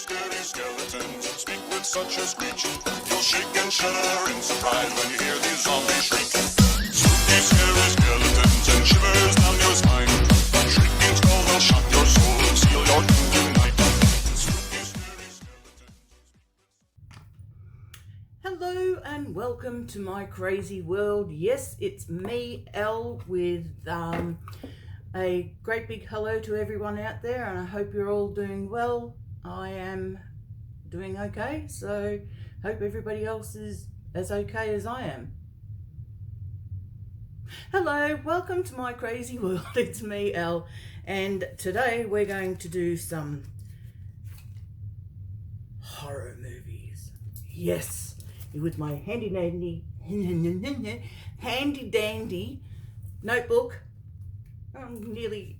scary skeletons speak with such a screech. You'll shake and shudder in surprise when you hear these zombies shriek. Spooky, scary skeletons and shivers down your spine. Shrieking skulls will shock your soul and seal your doom tonight. Spooky, scary skeletons. Hello and welcome to my crazy world. Yes, it's me, Elle, with a great big hello to everyone out there, and I hope you're all doing well. I am doing okay, so hope everybody else is as okay as I am. Hello, welcome to my crazy world. It's me, Elle, and today we're going to do some horror movies. Yes, with my handy dandy notebook. I'm nearly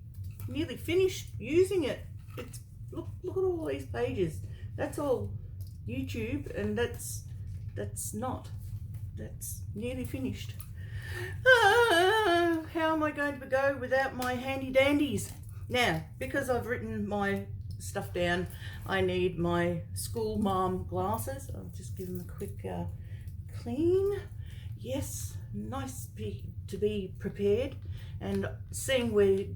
finished using it. It's look at all these pages. That's all YouTube, and that's nearly finished. How am I going to go without my handy dandies? Now, because I've written my stuff down, I need my school mom glasses. I'll just give them a quick clean. Yes, nice to be prepared. And seeing we're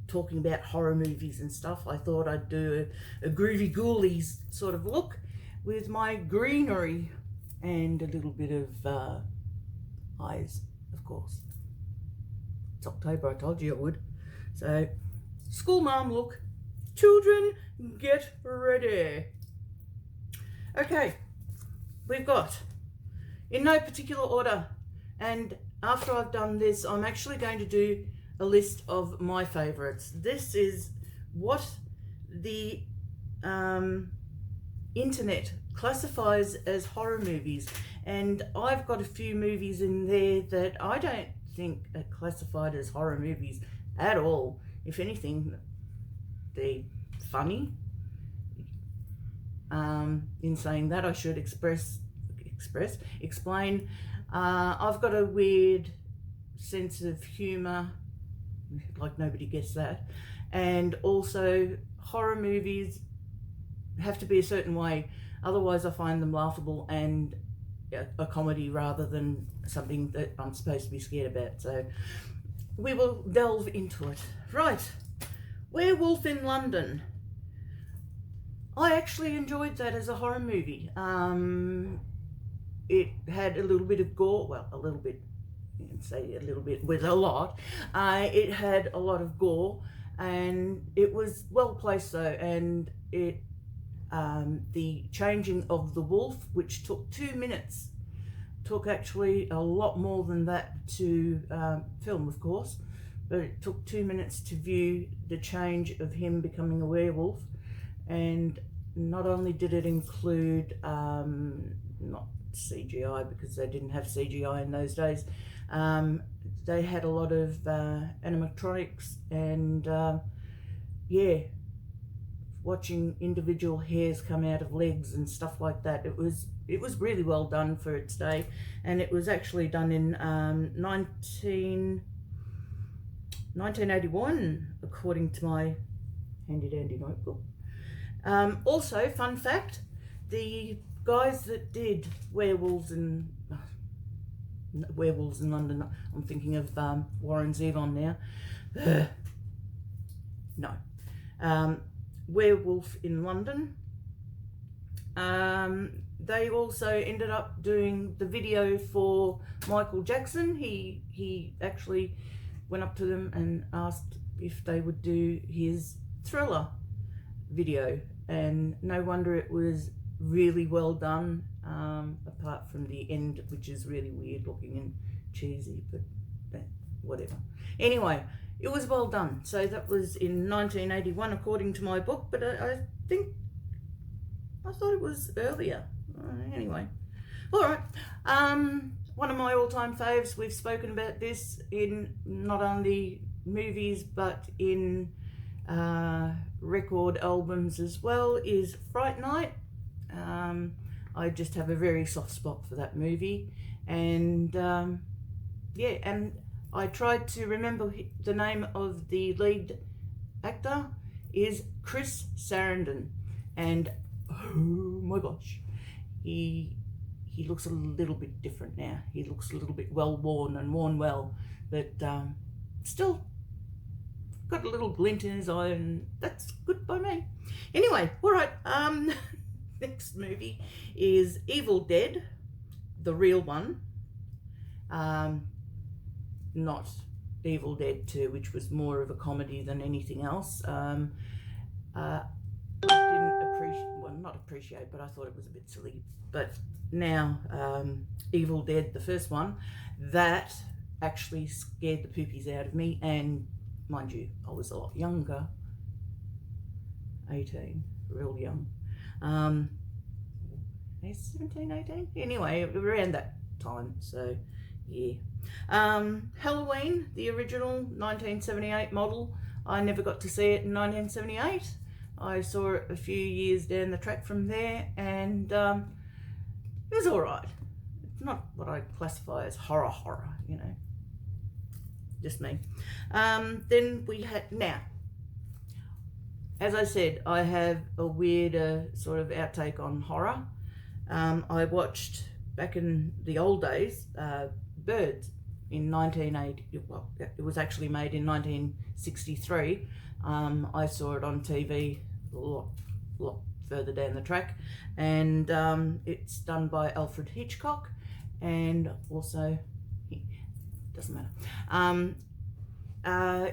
talking about horror movies and stuff, I thought I'd do a groovy ghoulies sort of look with my greenery and a little bit of eyes, of course. It's October, I told you I would. So, school mom look. Children, get ready. Okay, we've got, in no particular order, and after I've done this, I'm actually going to do a list of my favourites. This is what the internet classifies as horror movies, and I've got a few movies in there that I don't think are classified as horror movies at all. If anything, they're funny. In saying that, I should explain. I've got a weird sense of humour, like nobody gets that, and also horror movies have to be a certain way, otherwise I find them laughable and a comedy rather than something that I'm supposed to be scared about. So we will delve into it. Right, Werewolf in London. I actually enjoyed that as a horror movie. It had a little bit of gore, well, a little bit, you can say a little bit with a lot. It had a lot of gore, and it was well placed though, and it, the changing of the wolf, which took 2 minutes, took actually a lot more than that to film, of course, but it took 2 minutes to view the change of him becoming a werewolf. And not only did it include, not CGI, because they didn't have CGI in those days, they had a lot of animatronics, and yeah, watching individual hairs come out of legs and stuff like that, it was really well done for its day. And it was actually done in 1981, according to my handy dandy notebook. Also, fun fact, the guys that did Werewolves in London, I'm thinking of Warren Zevon now. No. Werewolf in London. They also ended up doing the video for Michael Jackson. He actually went up to them and asked if they would do his Thriller video, and no wonder it was really well done, apart from the end, which is really weird looking and cheesy, but whatever. Anyway, it was well done. So that was in 1981 according to my book, but I thought it was earlier. Anyway, all right. One of my all-time faves, we've spoken about this in not only movies but in record albums as well, is Fright Night. I just have a very soft spot for that movie, and yeah, and I tried to remember the name of the lead actor is Chris Sarandon, and oh my gosh, he looks a little bit different now. He looks a little bit well worn and worn well, but still got a little glint in his eye, and that's good by me. Anyway, all right. Next movie is Evil Dead, the real one. Not Evil Dead 2, which was more of a comedy than anything else. I didn't not appreciate, but I thought it was a bit silly. But now, Evil Dead, the first one, that actually scared the poopies out of me. And mind you, I was a lot younger, 18, real young. 17, 18? Anyway, around that time, so yeah. Halloween, the original 1978 model, I never got to see it in 1978. I saw it a few years down the track from there, and it was alright. It's not what I classify as horror, you know. Just me. Then we had, now, as I said, I have a weird sort of outtake on horror. I watched, back in the old days, Birds in 1980. Well, it was actually made in 1963. I saw it on TV a lot further down the track, and it's done by Alfred Hitchcock, and also, doesn't matter.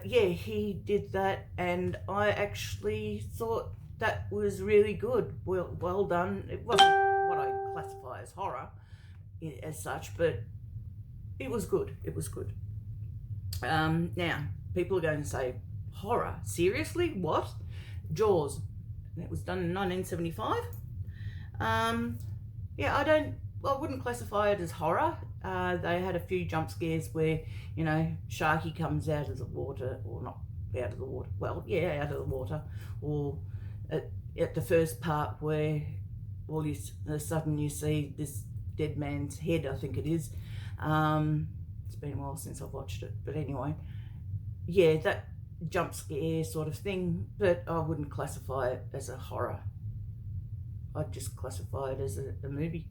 Yeah, he did that, and I actually thought that was really good. Well done. It wasn't what I classify as horror as such, but it was good. It was good. Now, people are going to say, horror? Seriously? What? Jaws. It was done in 1975. Yeah, I wouldn't classify it as horror. They had a few jump scares where, you know, Sharky comes out of the water, or not out of the water, well, yeah, out of the water, or at the first part where all of a sudden you see this dead man's head, I think it is. It's been a while since I've watched it, but anyway, yeah, that jump scare sort of thing, but I wouldn't classify it as a horror. I'd just classify it as a movie.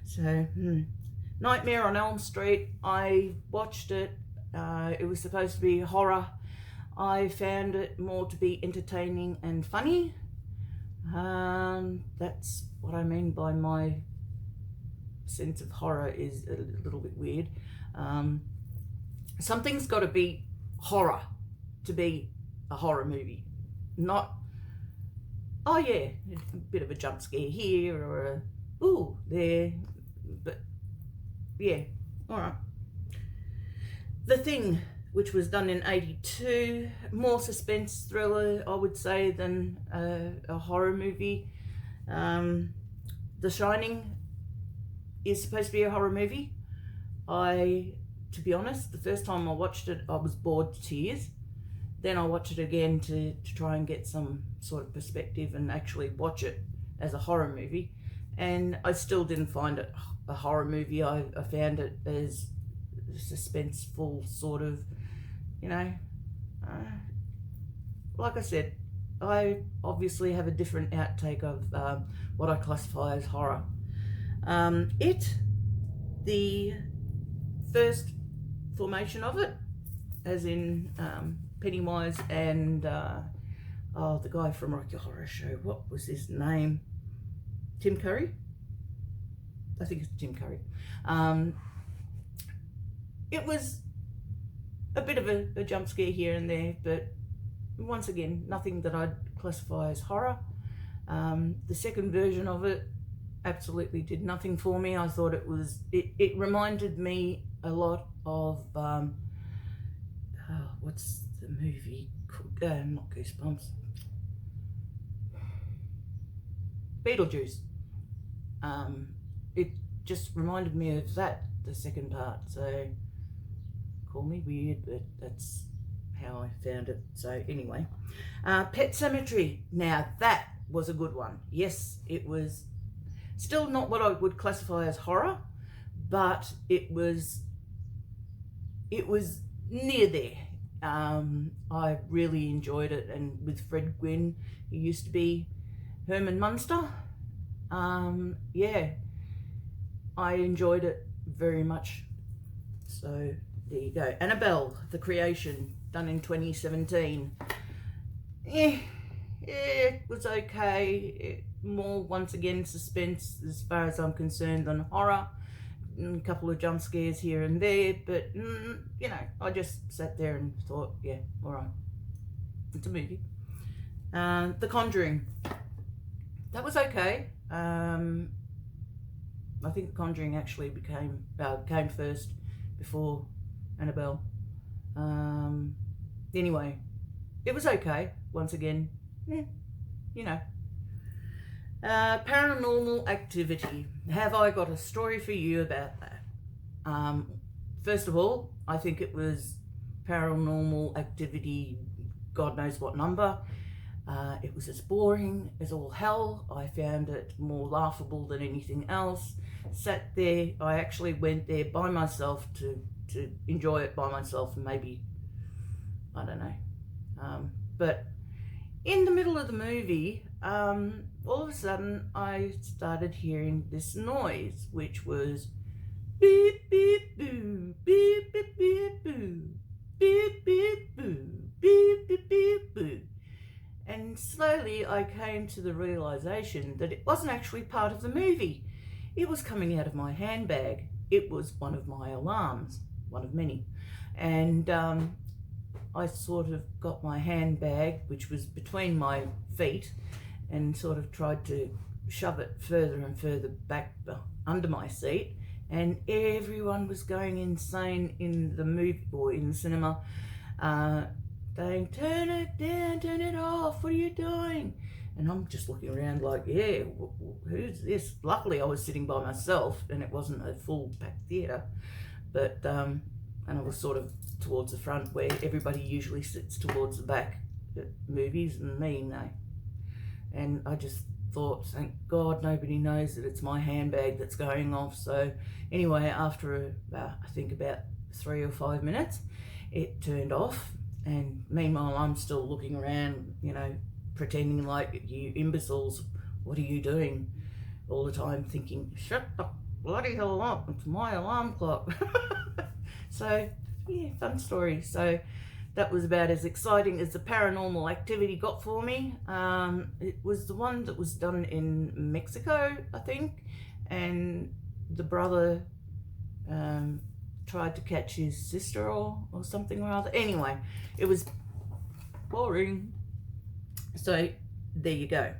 So, Nightmare on Elm Street, I watched it. It was supposed to be horror. I found it more to be entertaining and funny. That's what I mean by my sense of horror is a little bit weird. Something's got to be horror to be a horror movie. Not, oh yeah, a bit of a jump scare here or a ooh there, but yeah, all right. The Thing, which was done in 82, more suspense thriller, I would say, than a horror movie. The Shining is supposed to be a horror movie. To be honest, the first time I watched it, I was bored to tears. Then I watched it again to try and get some sort of perspective and actually watch it as a horror movie. And I still didn't find it a horror movie. I found it as suspenseful sort of, you know, like I said, I obviously have a different outtake of what I classify as horror. The first formation of it, as in Pennywise and the guy from Rocky Horror Show, what was his name? Tim Curry? I think it's Tim Curry. It was a bit of a jump scare here and there, but once again, nothing that I'd classify as horror. The second version of it absolutely did nothing for me. I thought it reminded me a lot of, what's the movie called? Not Goosebumps. Beetlejuice. It just reminded me of that, the second part. So, call me weird, but that's how I found it. So anyway, Pet Sematary. Now that was a good one. Yes, it was still not what I would classify as horror, but it was near there. I really enjoyed it, and with Fred Gwynn, who used to be Herman Munster. Yeah, I enjoyed it very much. So there you go. Annabelle, The Creation, done in 2017. It was okay. More, once again, suspense as far as I'm concerned than horror. A couple of jump scares here and there, but you know, I just sat there and thought, yeah, all right, it's a movie. The Conjuring, that was okay. I think The Conjuring actually came first before Annabelle. Anyway, it was okay. Once again, you know. Paranormal Activity. Have I got a story for you about that? First of all, I think it was Paranormal Activity, God knows what number. It was as boring as all hell. I found it more laughable than anything else. Sat there, I actually went there by myself to enjoy it by myself, and maybe, I don't know. But in the middle of the movie, all of a sudden I started hearing this noise, which was beep beep boo, beep beep beep boo, beep beep boo, beep beep beep boo. And slowly I came to the realization that it wasn't actually part of the movie. It was coming out of my handbag. It was one of my alarms, one of many. And I sort of got my handbag, which was between my feet, and sort of tried to shove it further and further back under my seat, and everyone was going insane in the movie or in the cinema, saying, turn it down, turn it off, what are you doing? And I'm just looking around like, yeah, who's this? Luckily I was sitting by myself and it wasn't a full packed theatre, but and I was sort of towards the front where everybody usually sits towards the back at movies, and me, no. And I just thought, thank God nobody knows that it's my handbag that's going off. So anyway, after I think about 3 or 5 minutes, it turned off, and meanwhile I'm still looking around, you know, pretending like, you imbeciles, what are you doing? All the time thinking, shut the bloody hell up, it's my alarm clock. So yeah, fun story. So that was about as exciting as the Paranormal Activity got for me. It was the one that was done in Mexico, I think, and the brother tried to catch his sister or something or other. Anyway, it was boring. So there you go.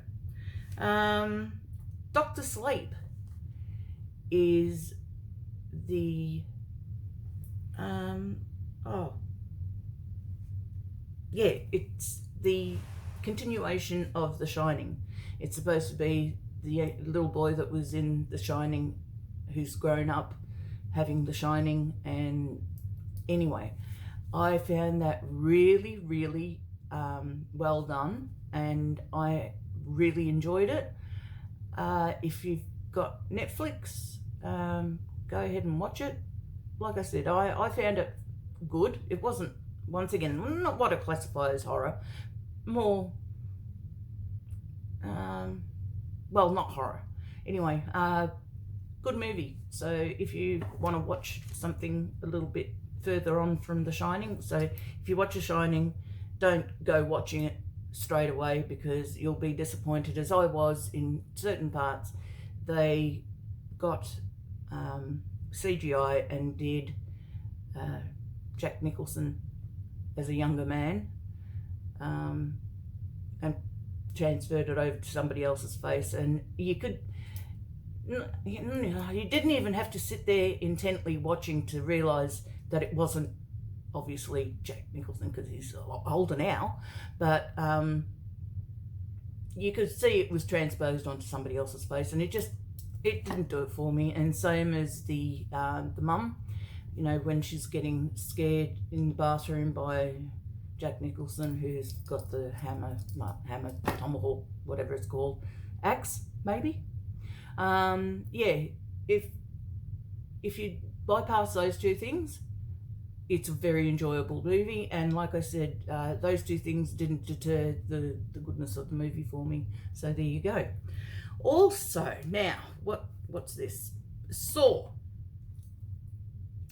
Dr. Sleep is the yeah, it's the continuation of The Shining. It's supposed to be the little boy that was in The Shining who's grown up having The Shining. And anyway, I found that really, really well done, and I really enjoyed it. If you've got Netflix, go ahead and watch it. Like I said, I found it good. It wasn't, once again, not what I classify as horror, more, well, not horror. Anyway, good movie. So if you want to watch something a little bit further on from The Shining, so if you watch The Shining, don't go watching it straight away, because you'll be disappointed, as I was in certain parts. They got CGI and did Jack Nicholson as a younger man, and transferred it over to somebody else's face, and you didn't even have to sit there intently watching to realise that it wasn't obviously Jack Nicholson, because he's a lot older now, but you could see it was transposed onto somebody else's face, and it didn't do it for me. And same as the mum, you know, when she's getting scared in the bathroom by Jack Nicholson, who's got the hammer, tomahawk, whatever it's called, axe, maybe. Yeah, if you bypass those two things, it's a very enjoyable movie, and like I said, those two things didn't deter the goodness of the movie for me. So there you go. Also, now, what's this? Saw.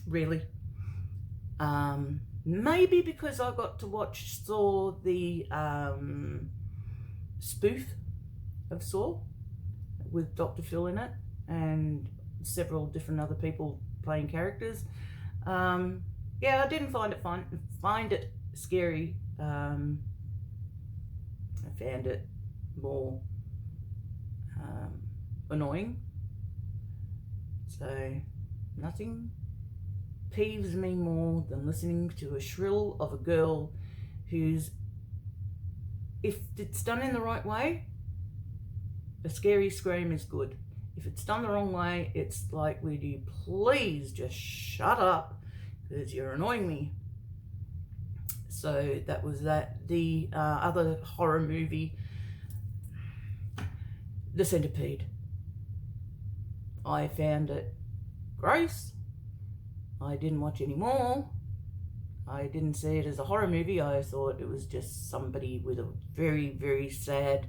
Really? Maybe because I got to watch Saw, the spoof of Saw with Dr. Phil in it and several different other people playing characters. Yeah, I didn't find it scary. I found it more annoying. So nothing peeves me more than listening to a shrill of a girl who's, if it's done in the right way, a scary scream is good. If it's done the wrong way, it's like, would you please just shut up because you're annoying me. So that was that. The other horror movie, The Centipede. I found it gross. I didn't watch any more. I didn't see it as a horror movie. I thought it was just somebody with a very, very sad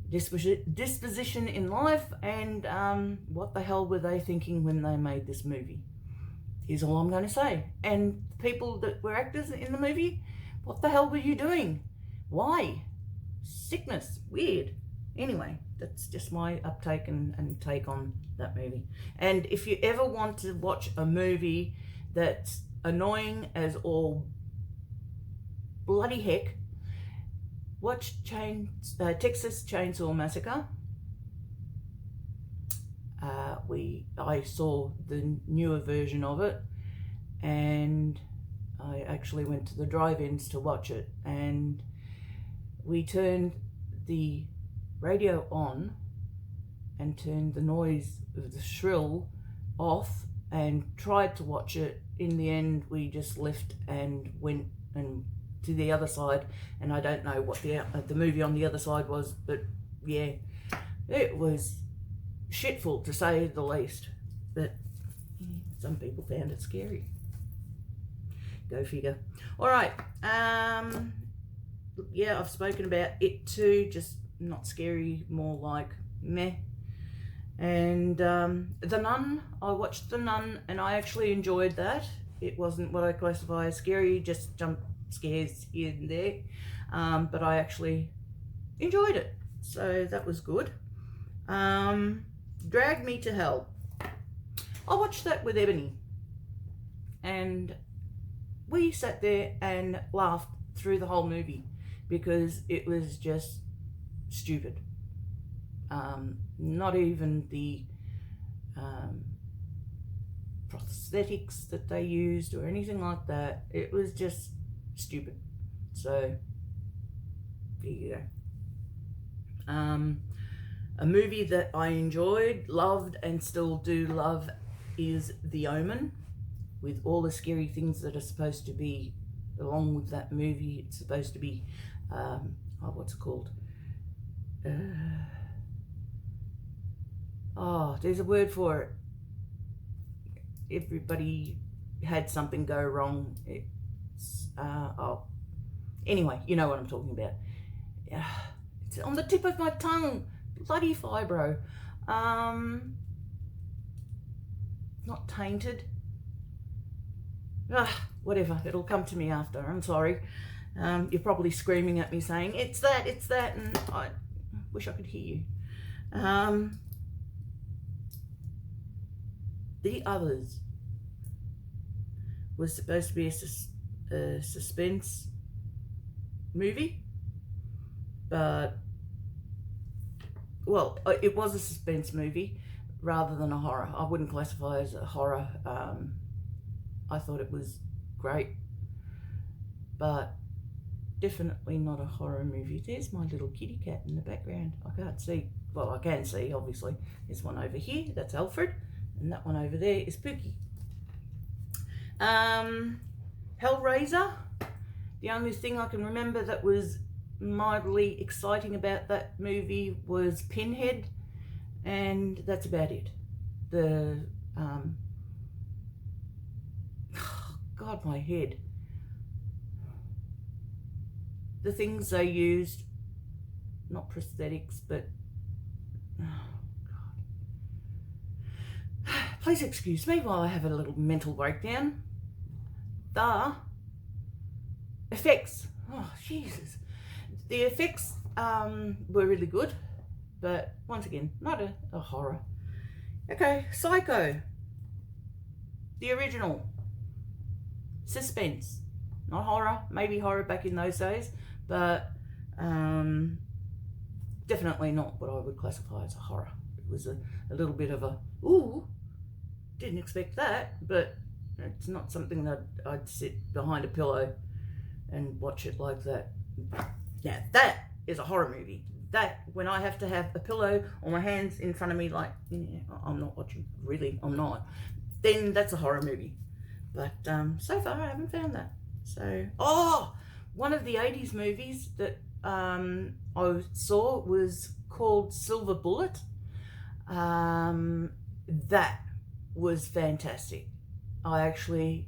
disposition in life, and what the hell were they thinking when they made this movie, is all I'm going to say. And people that were actors in the movie, what the hell were you doing? Why? Sickness. Weird. Anyway, that's just my uptake and take on that movie. And if you ever want to watch a movie that's annoying as all bloody heck, watch Texas Chainsaw Massacre. I saw the newer version of it, and I actually went to the drive-ins to watch it, and we turned the radio on and turned the noise of the shrill off and tried to watch it. In the end, we just left and went and to the other side, and I don't know what the movie on the other side was, but yeah, it was shitful to say the least. But some people found it scary. Go figure. All right. Yeah, I've spoken about it too. Just not scary, more like meh. And The Nun, I watched The Nun, and I actually enjoyed that. It wasn't what I classify as scary, just jump scares here and there, but I actually enjoyed it, so that was good. Drag Me to Hell, I watched that with Ebony, and we sat there and laughed through the whole movie because it was just stupid. Not even the prosthetics that they used or anything like that. It was just stupid. So there you go. A movie that I enjoyed, loved, and still do love is The Omen, with all the scary things that are supposed to be along with that movie. It's supposed to be what's it called? There's a word for it. Everybody had something go wrong. Anyway, you know what I'm talking about. It's on the tip of my tongue. Bloody Fibro. Not Tainted. Whatever, it'll come to me after. I'm sorry. You're probably screaming at me saying, it's that, and I wish I could hear you. The Others was supposed to be a suspense movie, but, well, it was a suspense movie rather than a horror. I wouldn't classify it as a horror. I thought it was great, but definitely not a horror movie. There's my little kitty cat in the background. I can't see. Well, I can see, obviously. There's one over here. That's Alfred. And that one over there is Pookie. Hellraiser. The only thing I can remember that was mildly exciting about that movie was Pinhead. And that's about it. The... God, my head. The things they used, not prosthetics, but please excuse me while I have a little mental breakdown. The effects. Oh, Jesus. The effects were really good, but once again, not a horror. Okay, Psycho. The original. Suspense. Not horror. Maybe horror back in those days, but definitely not what I would classify as a horror. It was a little bit of a, ooh, didn't expect that, but it's not something that I'd sit behind a pillow and watch it like that. Now, that is a horror movie. That, when I have to have a pillow or my hands in front of me, like, yeah, I'm not watching, really, I'm not, then that's a horror movie. But so far, I haven't found that. So, oh, one of the 80s movies that I saw was called Silver Bullet. That was fantastic. I actually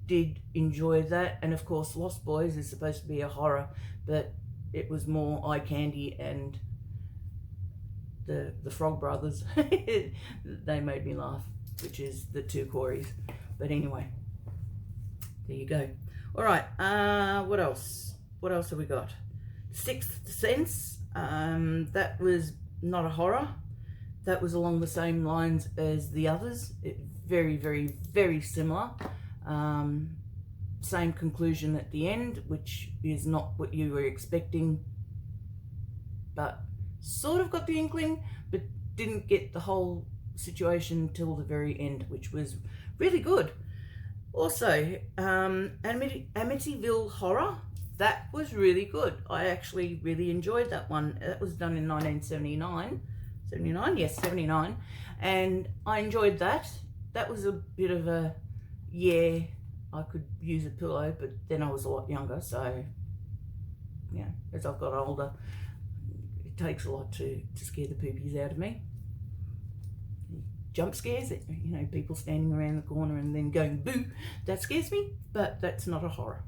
did enjoy that, and of course Lost Boys is supposed to be a horror, but it was more eye candy, and the Frog Brothers, they made me laugh, which is the two Coreys. But anyway, there you go. All right, what else have we got? Sixth Sense. That was not a horror. That was along the same lines as the others. Very, very, very similar. Same conclusion at the end, which is not what you were expecting, but sort of got the inkling, but didn't get the whole situation till the very end, which was really good. Also, Amityville Horror, that was really good. I actually really enjoyed that one. That was done in 1979. 79? Yes, 79. And I enjoyed that. That was a bit of a, yeah, I could use a pillow, but then I was a lot younger, so, yeah, as I've got older, it takes a lot to scare the poopies out of me. Jump scares, you know, people standing around the corner and then going boo, that scares me, but that's not a horror.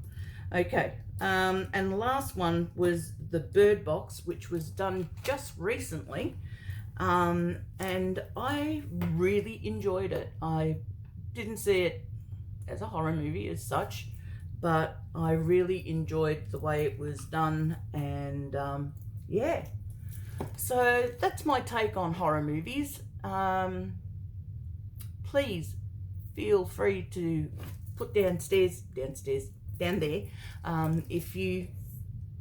Okay, and the last one was the Bird Box, which was done just recently, and I really enjoyed it. I didn't see it as a horror movie as such, but I really enjoyed the way it was done, and yeah, so that's my take on horror movies. Please feel free to put down there, if you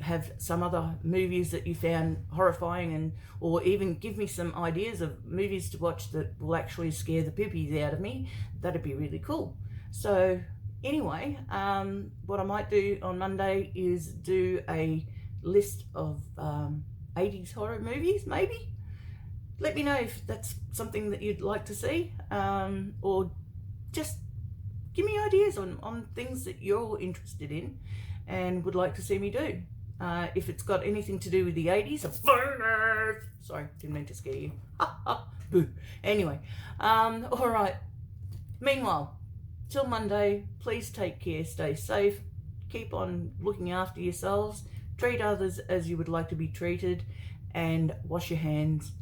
have some other movies that you found horrifying, and or even give me some ideas of movies to watch that will actually scare the poopies out of me. That'd be really cool. So anyway, what I might do on Monday is do a list of 80s horror movies, maybe. Let me know if that's something that you'd like to see, or just give me ideas on things that you're interested in and would like to see me do. If it's got anything to do with the 80s, sorry, didn't mean to scare you. Boo. Anyway, all right. Meanwhile, till Monday, please take care, stay safe, keep on looking after yourselves, treat others as you would like to be treated, and wash your hands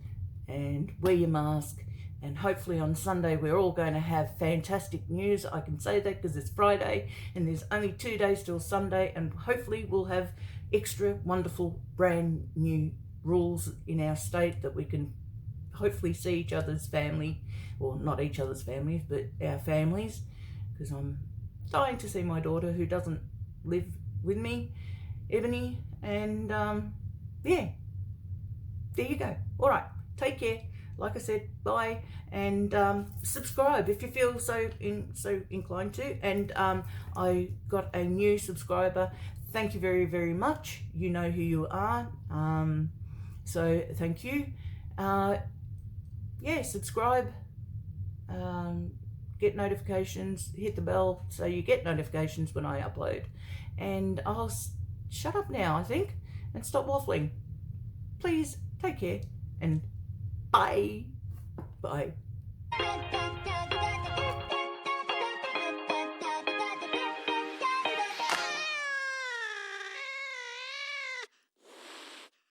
and wear your mask. And hopefully on Sunday we're all going to have fantastic news. I can say that because it's Friday and there's only 2 days till Sunday, and hopefully we'll have extra wonderful brand new rules in our state that we can hopefully see each other's family, or not each other's families, but our families, because I'm dying to see my daughter who doesn't live with me, Ebony, and yeah, there you go. All right, take care. Like I said, bye, and subscribe if you feel so inclined to. And I got a new subscriber. Thank you very, very much. You know who you are. So thank you. Yeah, subscribe. Get notifications. Hit the bell so you get notifications when I upload. And I'll shut up now, I think, and stop waffling. Please take care and bye. Bye.